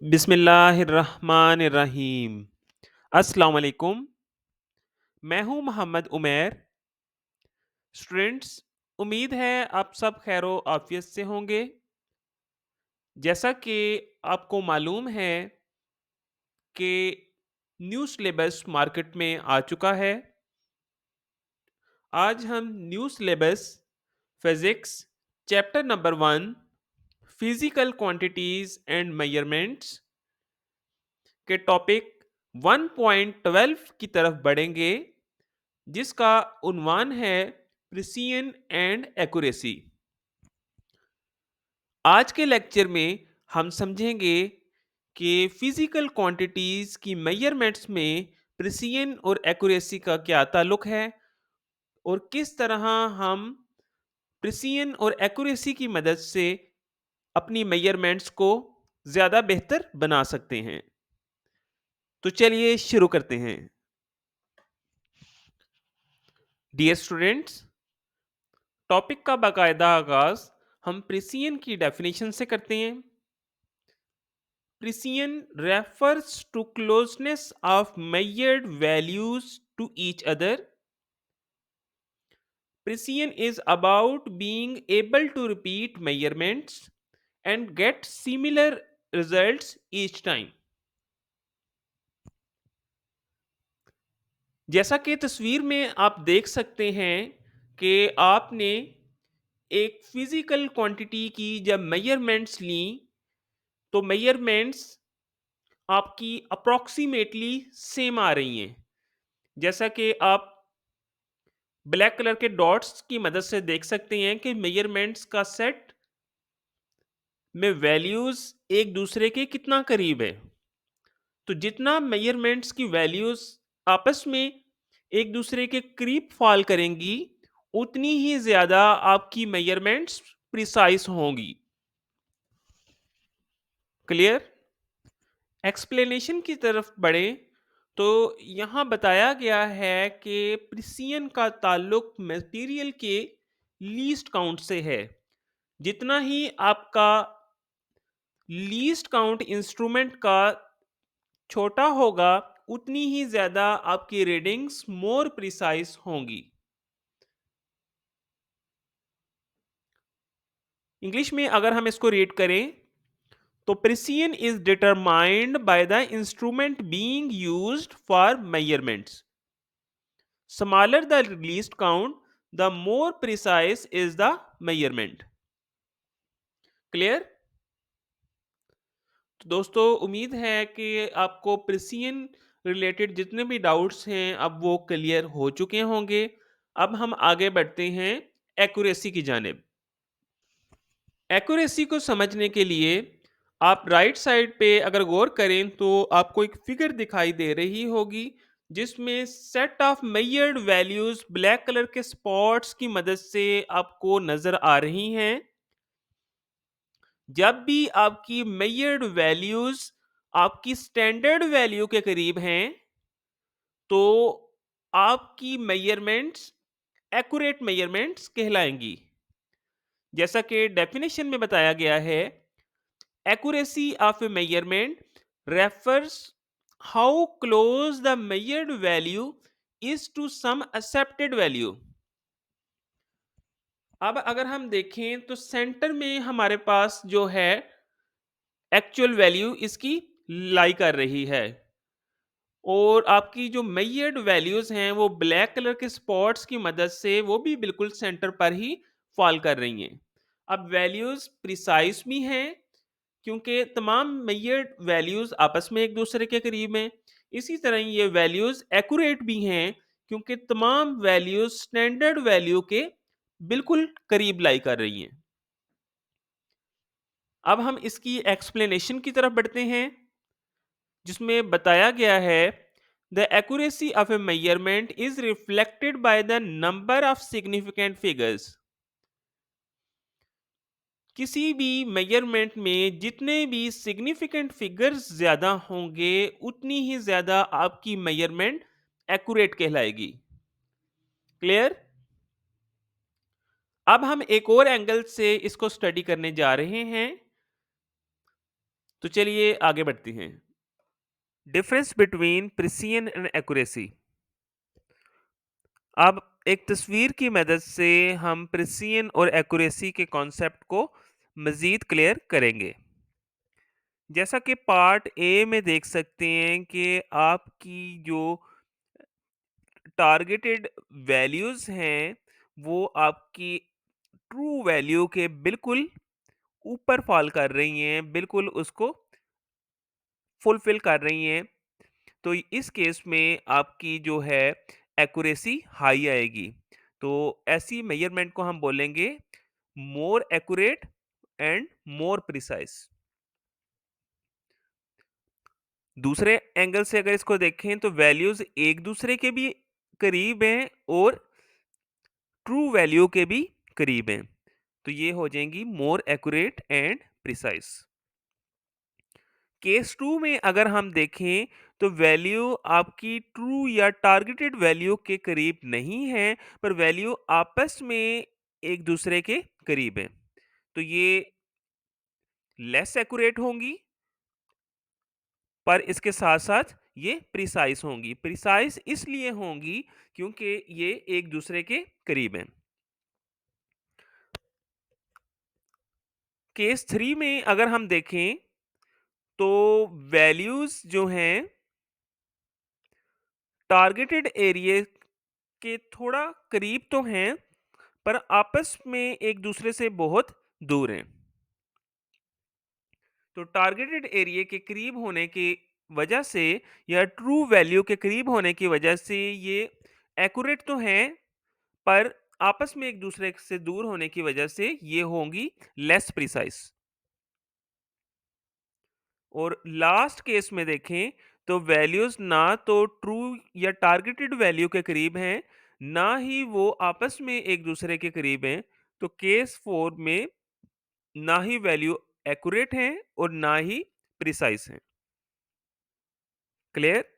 बिस्मिल्लाहिर्रहमानिर्रहीम। अस्सलाम वालेकुम। मैं हूं मोहम्मद उमैर। स्टूडेंट्स, उम्मीद है आप सब खैरो आफियत से होंगे। जैसा कि आपको मालूम है कि न्यू सिलेबस मार्केट में आ चुका है। आज हम new syllabus physics chapter number 1 physical quantities and measurements के टॉपिक 1.12 की तरफ बढ़ेंगे, जिसका उन्वान है प्रिसिशन एंड एक्यूरेसी। आज के लेक्चर में हम समझेंगे कि फिजिकल क्वांटिटीज की मेजरमेंट्स में प्रिसिशन और एक्यूरेसी का क्या ताल्लुक है और किस तरह हम प्रिसिशन और एक्यूरेसी की मदद से अपनी मेजरमेंट्स को ज़्यादा बेहतर बना सकते हैं। तो चलिए शुरू करते हैं। डियर स्टूडेंट्स, टॉपिक का बाकायदा आगाज हम प्रिसिशन की डेफिनेशन से करते हैं। Precision refers to closeness of measured values to each other. Precision is about being able to repeat measurements and get similar results each time. जैसा कि तस्वीर में आप देख सकते हैं कि आपने एक फिजिकल क्वांटिटी की जब मेजरमेंट्स ली, तो मेजरमेंट्स आपकी अप्रॉक्सीमेटली सेम आ रही हैं। जैसा कि आप ब्लैक कलर के डॉट्स की मदद से देख सकते हैं कि मेजरमेंट्स का सेट में वैल्यूज एक दूसरे के कितना करीब है। तो जितना मेजरमेंट्स की वैल्यूज आपस में एक दूसरे के करीब फॉल करेंगी, उतनी ही ज्यादा आपकी मेजरमेंट्स प्रिसाइज होंगी। क्लियर? एक्सप्लेनेशन की तरफ बढ़े तो यहाँ बताया गया है कि प्रिसिशन का ताल्लुक मटेरियल के लीस्ट काउंट से है। जितना ही आपका लीस्ट काउंट इंस्ट्रूमेंट का छोटा होगा, उतनी ही ज्यादा आपकी रीडिंग्स मोर प्रिसाइज होंगी। इंग्लिश में अगर हम इसको रीड करें तो precision is determined by the instrument being used for measurements. Smaller the least count, the more precise is the measurement. Clear? तो दोस्तों, उम्मीद है कि आपको प्रिसिशन रिलेटेड जितने भी डाउट्स हैं अब वो क्लियर हो चुके होंगे। अब हम आगे बढ़ते हैं एक्यूरेसी की जानिब। एक्यूरेसी को समझने के लिए आप राइट साइड पे अगर गौर करें तो आपको एक फिगर दिखाई दे रही होगी, जिसमें set of measured values black colour के स्पॉट्स की मदद से आपको नजर आ रही हैं। जब भी आपकी मेजर्ड वैल्यूज आपकी स्टैंडर्ड वैल्यू के करीब हैं, तो आपकी मेजरमेंट्स एक्यूरेट मेजरमेंट्स कहलाएंगी। जैसा कि डेफिनेशन में बताया गया है, accuracy of a measurement refers how close the measured value is to some accepted value. अब अगर हम देखें तो सेंटर में हमारे पास जो है एक्चुअल वैल्यू इसकी लाई कर रही है, और आपकी जो मेजर्ड वैल्यूज हैं वो ब्लैक कलर के स्पॉट्स की मदद से वो भी बिल्कुल सेंटर पर ही फॉल कर रही हैं। अब वैल्यूज प्रिसाइज भी हैं, क्योंकि तमाम मेजर्ड वैल्यूज आपस में एक दूसरे के करीब हैं। इसी तरह ये वैल्यूज एक्यूरेट भी हैं, क्योंकि तमाम वैल्यूज स्टैंडर्ड वैल्यू के बिल्कुल करीब लाई कर रही हैं। अब हम इसकी एक्सप्लेनेशन की तरफ बढ़ते हैं, जिसमें बताया गया है the accuracy of a measurement is reflected by the number of significant figures. किसी भी मेजरमेंट में जितने भी सिग्निफिकेंट फिगर्स ज्यादा होंगे, उतनी ही ज्यादा आपकी मेजरमेंट एक्यूरेट कहलाएगी। क्लियर? अब हम एक और एंगल से इसको स्टडी करने जा रहे हैं। तो चलिए आगे बढ़ते हैं। Difference between precision and accuracy. अब एक तस्वीर की मदद से हम प्रिसिजन और एक्यूरेसी के कॉन्सेप्ट को मजीद क्लियर करेंगे। जैसा कि पार्ट ए में देख सकते हैं कि आपकी जो टारगेटेड वैल्यूज हैं वो आपकी ट्रू वैल्यू के बिल्कुल ऊपर फॉल कर रही हैं, बिल्कुल उसको फुलफिल कर रही हैं। तो इस केस में आपकी जो है एक्यूरेसी हाई आएगी। तो ऐसी मेजरमेंट को हम बोलेंगे मोर एक्यूरेट एंड मोर प्रिसाइज। दूसरे एंगल से अगर इसको देखें तो वैल्यूज एक दूसरे के भी करीब हैं और ट्रू वैल्यू के भी करीब हैं। तो ये हो जाएंगी more accurate and precise. Case two में अगर हम देखें तो वैल्यू आपकी ट्रू या टारगेटेड वैल्यू के करीब नहीं है, पर वैल्यू आपस में एक दूसरे के करीब है। तो ये लेस एक्यूरेट होंगी, पर इसके साथ साथ ये प्रिसाइज होंगी। प्रिसाइज इसलिए होंगी क्योंकि ये एक दूसरे के करीब हैं। केस थ्री में अगर हम देखें तो वैल्यूज जो हैं टारगेटेड एरिया के थोड़ा करीब तो हैं, पर आपस में एक दूसरे से बहुत दूर हैं। तो टारगेटेड एरिया के करीब होने की वजह से या ट्रू वैल्यू के करीब होने की वजह से ये एक्यूरेट तो हैं, पर आपस में एक दूसरे से दूर होने की वजह से ये होंगी लेस प्रिसाइज। और लास्ट केस में देखें तो वैल्यूज ना तो ट्रू या टारगेटेड वैल्यू के करीब हैं, ना ही वो आपस में एक दूसरे के करीब हैं। तो केस फोर में ना ही वैल्यू एक्यूरेट हैं और ना ही प्रिसाइज हैं। क्लियर?